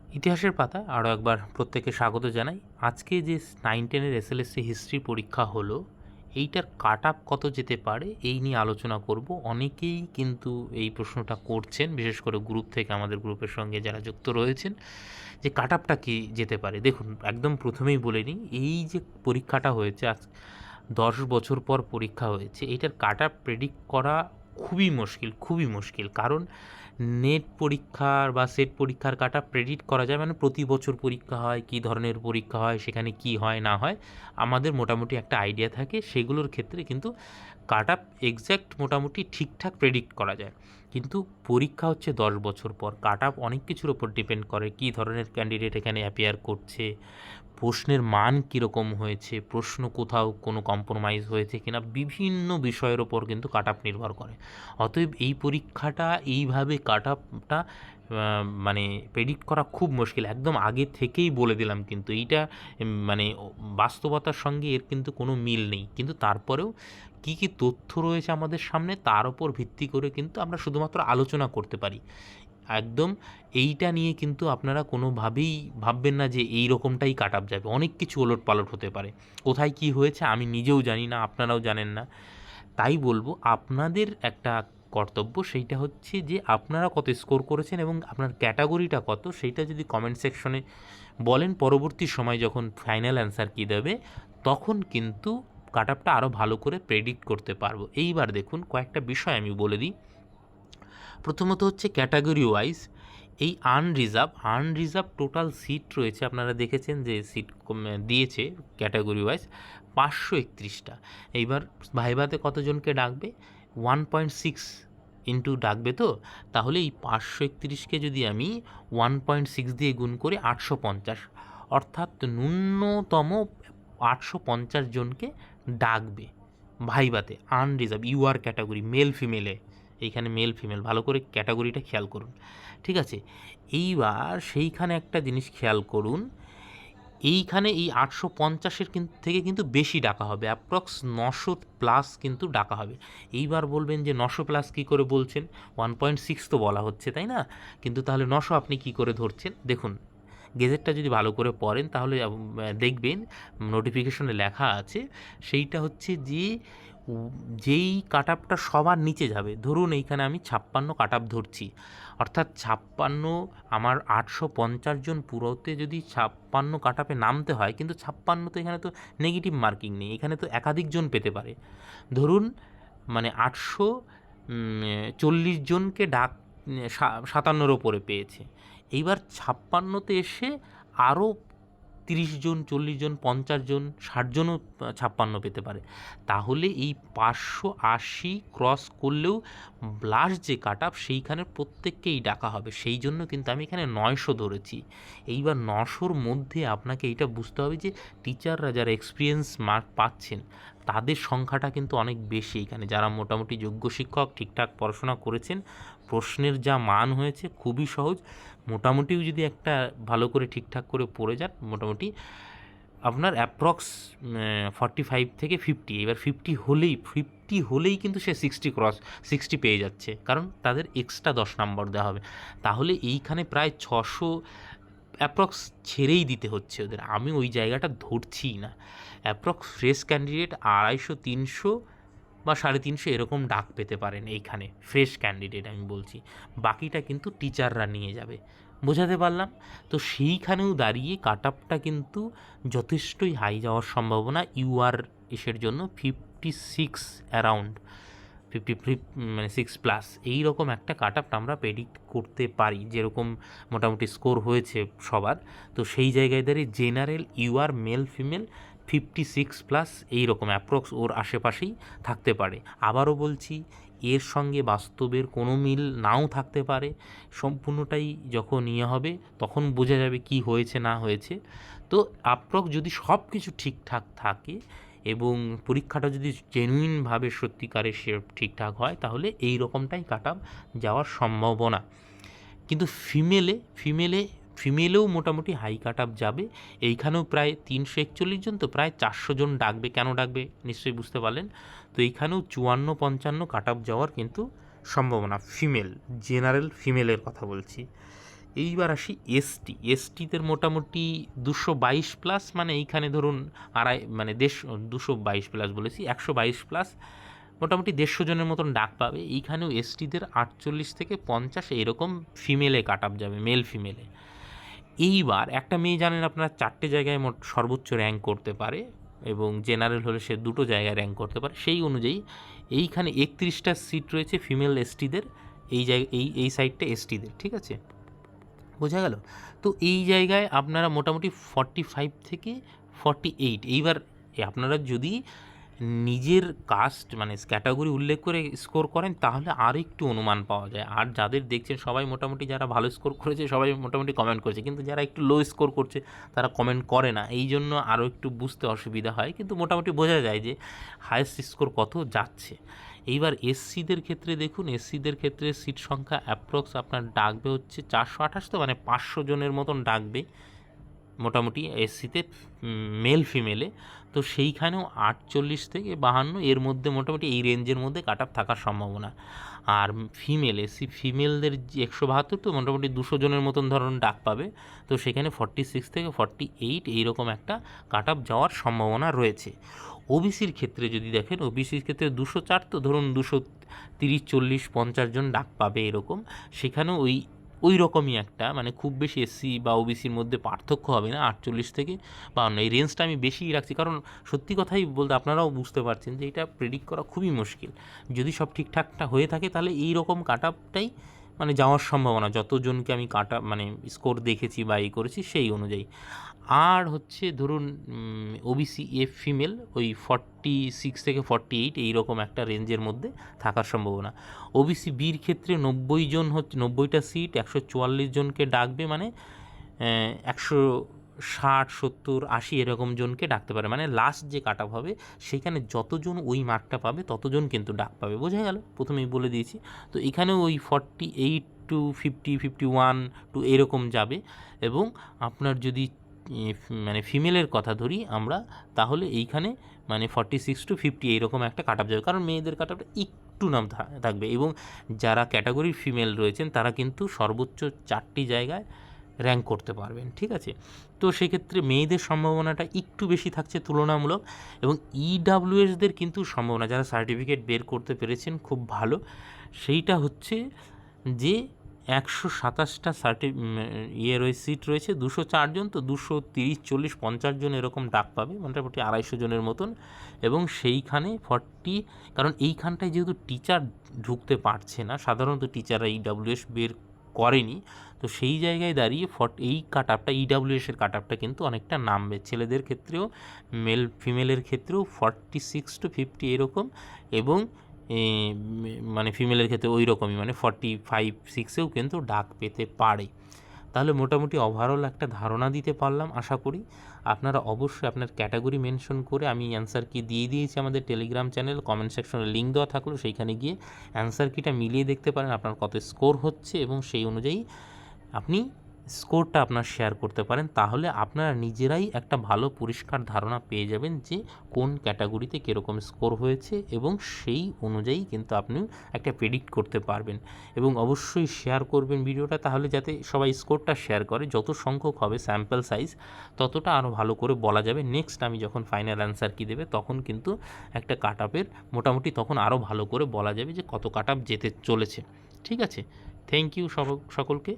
ইতিহাসের পাতায় আরও একবার প্রত্যেককে স্বাগত জানাই। আজকে যে 9-10-এর এসএলএসসি হিস্ট্রি পরীক্ষা হলো, এইটার কাট আপ কত যেতে পারে এই নিয়ে আলোচনা করব। অনেকেই কিন্তু এই প্রশ্নটা করছেন, বিশেষ করে গ্রুপ থেকে, আমাদের গ্রুপের সঙ্গে যারা যুক্ত রয়েছেন, যে কাট আপটা কী যেতে পারে। দেখুন, একদম প্রথমেই বলে নিই, এই যে পরীক্ষাটা হয়েছে আজ 10 বছর পর পরীক্ষা হয়েছে, এইটার কাট আপ প্রেডিক্ট করা খুবই মুশকিল, খুবই মুশকিল। কারণ নেট পরীক্ষার বা সেট পরীক্ষার কাট আপ প্রেডিক্ট করা যায়, মানে প্রতি বছর পরীক্ষা হয়, কী ধরনের পরীক্ষা হয়, সেখানে কি হয় না হয় আমাদের মোটামুটি একটা আইডিয়া থাকে। সেগুলোর ক্ষেত্রে কিন্তু কাট আপ এক্স্যাক্ট মোটামুটি ঠিকঠাক প্রেডিক্ট করা যায়। কিন্তু পরীক্ষা হচ্ছে 10 বছর পর, কাট আপ অনেক কিছুর ওপর ডিপেন্ড করে। কী ধরনের ক্যান্ডিডেট এখানে অ্যাপিয়ার করছে, প্রশ্নের মান কীরকম হয়েছে, প্রশ্ন কোথাও কোনো কম্প্রোমাইজ হয়েছে কিনা, বিভিন্ন বিষয়ের ওপর কিন্তু কাট আপ নির্ভর করে। অতএব এই পরীক্ষাটা এইভাবে কাট আপটা মানে প্রেডিক্ট করা খুব মুশকিল। একদম আগে থেকেই বলে দিলাম, কিন্তু এইটা মানে বাস্তবতার সঙ্গে এর কিন্তু কোনো মিল নেই। কিন্তু তারপরেও কী কী তথ্য রয়েছে আমাদের সামনে, তার ওপর ভিত্তি করে কিন্তু আমরা শুধুমাত্র আলোচনা করতে পারি। একদম এইটা নিয়ে কিন্তু আপনারা কোনোভাবেই ভাববেন না যে এই রকমটাই কাট আপ যাবে। অনেক কিছু ওলটপালট হতে পারে। কোথায় কি হয়েছে আমি নিজেও জানি না, আপনারাও জানেন না। তাই বলবো, আপনাদের একটা কর্তব্য, সেইটা হচ্ছে যে আপনারা কত স্কোর করেছেন এবং আপনার ক্যাটাগরিটা কত, সেইটা যদি কমেন্ট সেকশনে বলেন, পরবর্তী সময় যখন ফাইনাল অ্যান্সার কী দেবে, তখন কিন্তু কাট আপটা আরও ভালো করে প্রেডিক্ট করতে পারবো। এইবার দেখুন, কয়েকটা বিষয় আমি বলে দিই। প্রথমত হচ্ছে ক্যাটাগরি ওয়াইজ এই আনরিজার্ভ টোটাল সিট রয়েছে, আপনারা দেখেছেন যে সিট দিয়েছে ক্যাটাগরি ওয়াইজ 531টা। এইবার ভাইভাতে কতজনকে ডাকবে? 1.6 ইন্টু ডাকবে, তো তাহলে এই 531কে যদি আমি 1.6 দিয়ে গুণ করি 850, অর্থাৎ ন্যূনতম 850 জনকে ডাকবে ভাইভাতে আনরিজার্ভ ইউআর ক্যাটাগরি, মেল ফিমেলে। এইখানে মেল ফিমেল ভালো করে ক্যাটাগরিটা খেয়াল করুন, ঠিক আছে? এইবার সেইখানে একটা জিনিস খেয়াল করুন, এইখানে এই 850-এর থেকে কিন্তু বেশি ডাকা হবে, অ্যাপ্রক্স 900 প্লাস কিন্তু ডাকা হবে। এইবার বলবেন যে 900 প্লাস কী করে বলছেন? 1.6 তো বলা হচ্ছে, তাই না? কিন্তু তাহলে 900 আপনি কি করে ধরছেন? দেখুন, গেজেটটা যদি ভালো করে পড়েন তাহলে দেখবেন নোটিফিকেশনে লেখা আছে, সেইটা হচ্ছে যে যেই কাট আপটা সবার নিচে যাবে, ধরুন এইখানে আমি 56 কাট আপ ধরছি, অর্থাৎ 56, আমার 850 জন পুরোতে যদি 56 কাট আপে নামতে হয়, কিন্তু 56 তো এখানে তো নেগেটিভ মার্কিং নেই, এখানে তো একাধিক জন পেতে পারে। ধরুন মানে 840 জনকে 57-র ওপরে পেয়েছে। এইবার 56তে এসে আরও 30 জন, 40 জন, 50 জন, 60 জনও 56 পেতে পারে। তাহলে এই 580 ক্রস করলেও লাস্ট যে কাট আপ, সেইখানে প্রত্যেককেই ডাকা হবে। সেই জন্য কিন্তু আমি এখানে 900 ধরেছি। এইবার 900-র মধ্যে আপনাকে এইটা বুঝতে হবে যে টিচাররা যারা এক্সপিরিয়েন্স মার্ক পাচ্ছেন, তাদের সংখ্যাটা কিন্তু অনেক বেশি এইখানে। যারা মোটামুটি যোগ্য শিক্ষক, ঠিকঠাক পড়াশোনা করেছেন, প্রশ্নের যা মান হয়েছে খুবই সহজ, মোটামুটিও যদি একটা ভালো করে ঠিকঠাক করে পড়ে যান, মোটামুটি আপনার অ্যাপ্রক্স 45 থেকে 50, এবার 50 হলেই কিন্তু সে 60 পেয়ে যাচ্ছে, কারণ তাদের এক্সট্রা 10 নম্বর দেওয়া হবে। তাহলে এইখানে প্রায় 600 অ্যাপ্রক্স ছেড়েই দিতে হচ্ছে ওদের। আমি ওই জায়গাটা ধরছিই না। অ্যাপ্রক্স ফ্রেশ ক্যান্ডিডেট 250-300 বা 350 এরকম ডাক পেতে পারেন এইখানে, ফ্রেশ ক্যান্ডিডেট আমি বলছি। বাকিটা কিন্তু টিচাররা নিয়ে যাবে। বোঝাতে পারলাম? তো সেইখানেও দাঁড়িয়ে কাট আপটা কিন্তু যথেষ্টই হাই যাওয়ার সম্ভাবনা ইউআর এসের জন্য। 56 অ্যারাউন্ড 55, মানে 6+, এইরকম একটা কাট আপটা আমরা প্রেডিক্ট করতে পারি, যেরকম মোটামুটি স্কোর হয়েছে সবার। তো সেই জায়গায় দাঁড়িয়ে জেনারেল ইউআর মেল ফিমেল 56+, এইরকম অ্যাপ্রক্স ওর আশেপাশেই থাকতে পারে। আবারও বলছি, এর সঙ্গে বাস্তবের কোনো মিল নাও থাকতে পারে। সম্পূর্ণটাই যখন ইয়ে হবে, তখন বোঝা যাবে কি হয়েছে না হয়েছে। তো অ্যাপ্রক্স যদি সব কিছু ঠিকঠাক থাকে এবং পরীক্ষাটা যদি জেনুইনভাবে সত্যিকারের সে ঠিকঠাক হয়, তাহলে এই রকমটাই কাট আপ যাওয়ার সম্ভাবনা। কিন্তু ফিমেলেও মোটামুটি হাই কাট আপ যাবে। এইখানেও প্রায় 341 জন, তো প্রায় 400 জন ডাকবে। কেন ডাকবে নিশ্চয়ই বুঝতে পারলেন। তো এইখানেও 54-55 কাট আপ যাওয়ার কিন্তু সম্ভাবনা, জেনারেল ফিমেলের কথা বলছি। এইবার আসি এসটিদের মোটামুটি 222+, মানে এইখানে ধরুন মানে 222+ বলেছি, 122+, মোটামুটি 150 জনের মতন ডাক পাবে। এইখানেও এসটিদের 48 থেকে 50 এইরকম ফিমেলে কাট আপ যাবে, মেল ফিমেলে। এইবার একটা মেয়ে জানেন আপনার 4টে জায়গায় মোট সর্বোচ্চ র্যাঙ্ক করতে পারে, এবং জেনারেল হলে সে 2টো জায়গায় র্যাঙ্ক করতে পারে। সেই অনুযায়ী এইখানে 31টা সিট রয়েছে ফিমেল এসটিদের, এই জায়গায় এই সাইডটা এসটিদের, ঠিক আছে, বোঝা গেল? তো এই জায়গায় আপনারা মোটামুটি 45 থেকে 48, এইবার আপনারা যদি নিজের কাস্ট মানে ক্যাটাগরি উল্লেখ করে স্কোর করেন তাহলে আর একটু অনুমান পাওয়া যায়। আর যাদের দেখছেন সবাই মোটামুটি, যারা ভালো স্কোর করেছে সবাই মোটামুটি কমেন্ট করেছে, কিন্তু যারা একটু লো স্কোর করছে তারা কমেন্ট করে না, এই জন্য আরও একটু বুঝতে অসুবিধা হয়, কিন্তু মোটামুটি বোঝা যায় যে হায়েস্ট স্কোর কত যাচ্ছে। এইবার এসসিদের ক্ষেত্রে দেখুন, এসসিদের ক্ষেত্রে সিট সংখ্যা অ্যাপ্রক্স আপনার ডাকবে হচ্ছে 428, তো মানে 500 জনের মতন ডাকবে মোটামুটি এসসিতে মেল ফিমেলে। তো সেইখানেও 48 থেকে 52 এর মধ্যে মোটামুটি এই রেঞ্জের মধ্যে কাট আপ থাকার সম্ভাবনা। আর ফিমেল এসসি ফিমেলদের 172, তো মোটামুটি 200 জনের মতন ধরুন ডাক পাবে, তো সেখানে 46 থেকে 48 এইরকম একটা কাট আপ যাওয়ার সম্ভাবনা রয়েছে। ওবিসির ক্ষেত্রে যদি দেখেন, ওবিসির ক্ষেত্রে 204, তো ধরুন 230, 40, 50 জন ডাক পাবে এরকম। সেখানেও ওই রকমই একটা, মানে খুব বেশি এসসি বা ওবিসির মধ্যে পার্থক্য হবে না, 48 থেকে 52। এই রেঞ্জটা আমি বেশিই রাখছি, কারণ সত্যি কথাই বলতে আপনারাও বুঝতে পারছেন যে এটা প্রেডিক্ট করা খুবই মুশকিল। যদি সব ঠিকঠাকটা হয়ে থাকে তাহলে এই রকম কাট আপটাই মানে যাওয়ার সম্ভাবনা, যতজনকে আমি কাট আপ মানে স্কোর দেখেছি বা এই করেছি সেই অনুযায়ী। আর হচ্ছে ধরুন ওবিসি এফ ফিমেল ওই 46 থেকে 48 এইরকম একটা রেঞ্জের মধ্যে থাকার সম্ভাবনা। ওবিসি বির ক্ষেত্রে 90 জন হচ্ছে, 90টা সিট 144 জনকে ডাকবে, মানে 160, 70, 80 এরকম জনকে ডাকতে পারে, মানে লাস্ট যে কাট আপ হবে সেখানে যতজন ওই মার্কটা পাবে ততজন কিন্তু ডাক পাবে, বোঝা গেল? প্রথমেই বলে দিয়েছি। তো এখানেও ওই 48 টু 50, 51 টু এরকম যাবে। এবং আপনার যদি মানে ফিমেলের কথা ধরি আমরা, তাহলে এইখানে মানে 46 টু 50 এইরকম একটা কাট আপ যাবে, কারণ মেয়েদের কাট আপটা একটু নাম থাকবে। এবং যারা ক্যাটাগরির ফিমেল রয়েছেন তারা কিন্তু সর্বোচ্চ 4টি জায়গায় র্যাঙ্ক করতে পারবেন, ঠিক আছে? তো সেক্ষেত্রে মেয়েদের সম্ভাবনাটা একটু বেশি থাকছে তুলনামূলক। এবং ইডাব্লিউএসদের কিন্তু সম্ভাবনা, যারা সার্টিফিকেট বের করতে পেরেছেন খুব ভালো, সেইটা হচ্ছে যে 127টা সিট রয়েছে, 204 জন, তো 230, 40, 50 জন এরকম ডাক পাবে, মোটামুটি 250 জনের মতন। এবং সেইখানে কারণ এইখানটায় যেহেতু টিচার ঢুকতে পারছে না, সাধারণত টিচাররা ইডাব্লিউএস বের করেনি, তো সেই জায়গায় দাঁড়িয়ে এই কাট আপটা, ইডাব্লিউএসের কাট আপটা কিন্তু অনেকটা নামবে, ছেলেদের ক্ষেত্রেও মেল ফিমেলের ক্ষেত্রেও 46 টু 50 এরকম। এবং মানে ফিমেলের ক্ষেত্রে ওই রকমই, মানে 45, 6এও কিন্তু ডাক পেতে পারে। তাহলে মোটামুটি ওভারঅল একটা ধারণা দিতে পারলাম আশা করি। আপনারা অবশ্যই আপনার ক্যাটাগরি মেনশন করে, আমি অ্যান্সার কি দিয়ে দিয়েছি আমাদের টেলিগ্রাম চ্যানেল, কমেন্ট সেকশনে লিঙ্ক দেওয়া থাকলো, সেইখানে গিয়ে অ্যান্সার কিটা মিলিয়ে দেখতে পারেন আপনার কত স্কোর হচ্ছে, এবং সেই অনুযায়ী আপনি স্কোরটা আপনার শেয়ার করতে পারেন। তাহলে আপনারা নিজেরাই একটা ভালো পরিষ্কার ধারণা পেয়ে যাবেন যে কোন ক্যাটাগরিতে কীরকম স্কোর হয়েছে, এবং সেই অনুযায়ী কিন্তু আপনি একটা প্রেডিক্ট করতে পারবেন। এবং অবশ্যই শেয়ার করবেন ভিডিওটা, তাহলে যাতে সবাই স্কোরটা শেয়ার করে, যত সংখ্যক হবে স্যাম্পল সাইজ ততটা আরও ভালো করে বলা যাবে। নেক্সট আমি যখন ফাইনাল অ্যান্সার কি দেবে তখন কিন্তু একটা কাট আপের মোটামুটি তখন আরও ভালো করে বলা যাবে যে কত কাট আপ যেতে চলেছে, ঠিক আছে? থ্যাংক ইউ সকলকে।